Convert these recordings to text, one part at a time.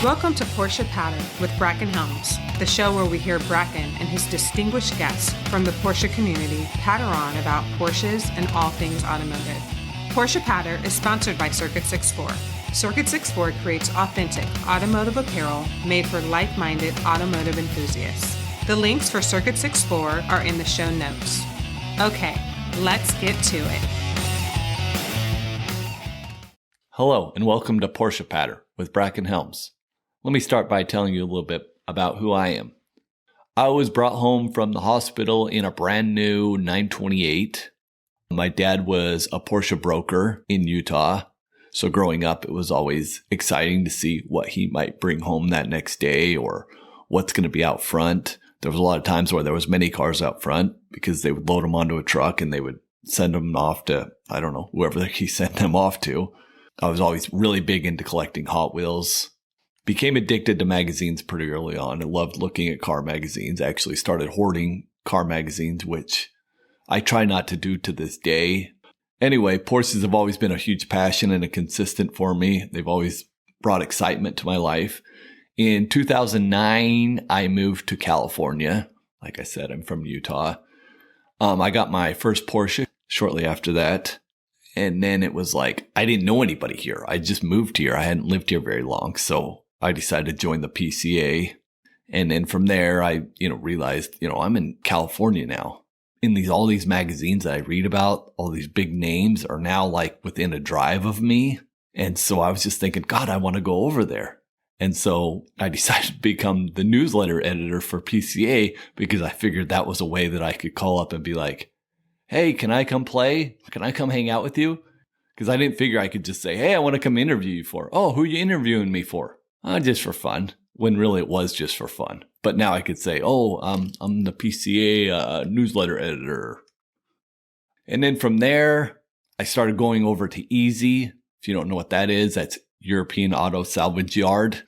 Welcome to Porsche Patter with Bracken Helms, the show where we hear Bracken and his distinguished guests from the Porsche community patter on about Porsches and all things automotive. Porsche Patter is sponsored by Circuit 64. Circuit 64 creates authentic automotive apparel made for like-minded automotive enthusiasts. The links for Circuit 64 are in the show notes. Okay, let's get to it. Hello, and welcome to Porsche Patter with Bracken Helms. Let me start by telling you a little bit about who I am. I was brought home from the hospital in a brand new 928. My dad was a Porsche broker in Utah. So growing up, it was always exciting to see what he might bring home that next day or what's going to be out front. There was a lot of times where there was many cars out front because they would load them onto a truck and they would send them off to, I don't know, whoever he sent them off to. I was always really big into collecting Hot Wheels. Became addicted to magazines pretty early on. I loved looking at car magazines. I actually started hoarding car magazines, which I try not to do to this day. Anyway, Porsches have always been a huge passion and a consistent for me. They've always brought excitement to my life. In 2009, I moved to California. Like I said, I'm from Utah. I got my first Porsche shortly after that. And then it was like, I didn't know anybody here. I just moved here. I hadn't lived here very long. So I decided to join the PCA. And then from there, I, realized, I'm in California now. All these magazines that I read about, all these big names are now like within a drive of me. And so I was just thinking, God, I want to go over there. And so I decided to become the newsletter editor for PCA because I figured that was a way that I could call up and be like, hey, can I come play? Can I come hang out with you? Because I didn't figure I could just say, hey, I want to come interview you for. Oh, who are you interviewing me for? Just for fun. When really it was just for fun. But now I could say, I'm the PCA newsletter editor. And then from there, I started going over to Easy. If you don't know what that is, that's European Auto Salvage Yard.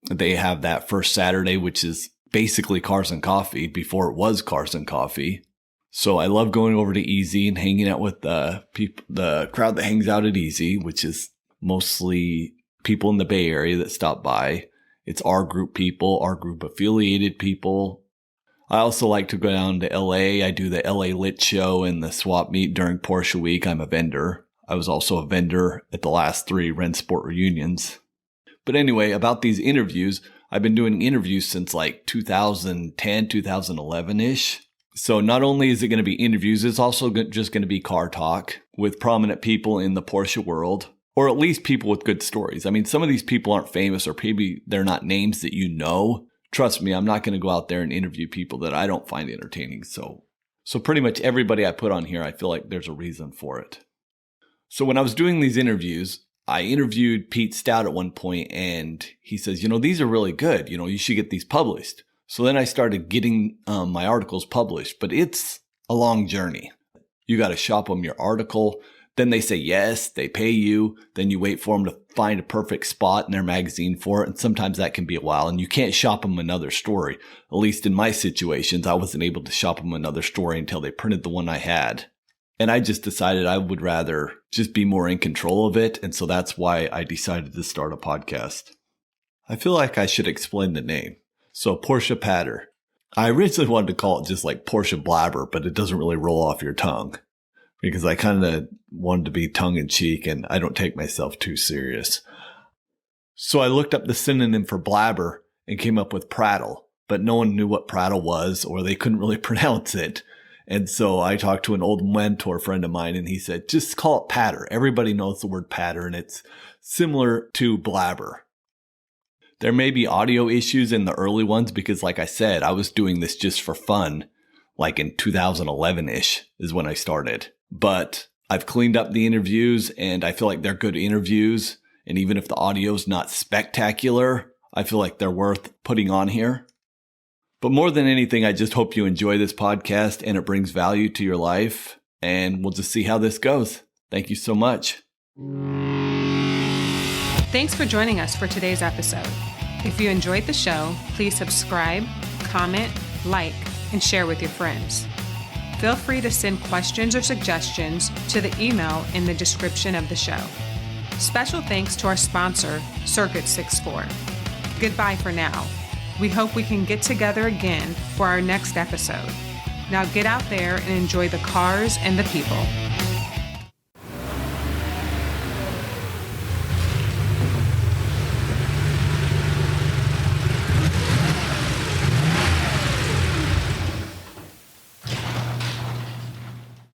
They have that first Saturday, which is basically Cars and Coffee before it was Cars and Coffee. So I love going over to Easy and hanging out with the crowd that hangs out at Easy, which is mostly people in the Bay Area that stop by. It's our group people, our group affiliated people. I also like to go down to LA. I do the LA Lit Show and the swap meet during Porsche Week. I'm a vendor. I was also a vendor at the last 3 Rennsport reunions. But anyway, about these interviews, I've been doing interviews since like 2010, 2011-ish. So not only is it going to be interviews, it's also just going to be car talk with prominent people in the Porsche world. Or at least people with good stories. I mean, some of these people aren't famous or maybe they're not names that you know. Trust me, I'm not going to go out there and interview people that I don't find entertaining. So pretty much everybody I put on here, I feel like there's a reason for it. So when I was doing these interviews, I interviewed Pete Stout at one point and he says, these are really good. You should get these published. So then I started getting my articles published, but it's a long journey. You got to shop them your article. Then they say yes, they pay you. Then you wait for them to find a perfect spot in their magazine for it. And sometimes that can be a while. And you can't shop them another story. At least in my situations, I wasn't able to shop them another story until they printed the one I had. And I just decided I would rather just be more in control of it. And so that's why I decided to start a podcast. I feel like I should explain the name. So Porsche Patter. I originally wanted to call it just like Porsche Blabber, but it doesn't really roll off your tongue. Because I kind of wanted to be tongue-in-cheek and I don't take myself too serious. So I looked up the synonym for blabber and came up with prattle, but no one knew what prattle was or they couldn't really pronounce it. And so I talked to an old mentor friend of mine and he said, just call it patter. Everybody knows the word patter and it's similar to blabber. There may be audio issues in the early ones because like I said, I was doing this just for fun. Like in 2011-ish is when I started. But I've cleaned up the interviews and I feel like they're good interviews. And even if the audio's not spectacular, I feel like they're worth putting on here. But more than anything, I just hope you enjoy this podcast and it brings value to your life. And we'll just see how this goes. Thank you so much. Thanks for joining us for today's episode. If you enjoyed the show, please subscribe, comment, like, and share with your friends. Feel free to send questions or suggestions to the email in the description of the show. Special thanks to our sponsor, Circuit 64. goodbye for now. We hope we can get together again for our next episode. Now get out there and enjoy the cars and the people.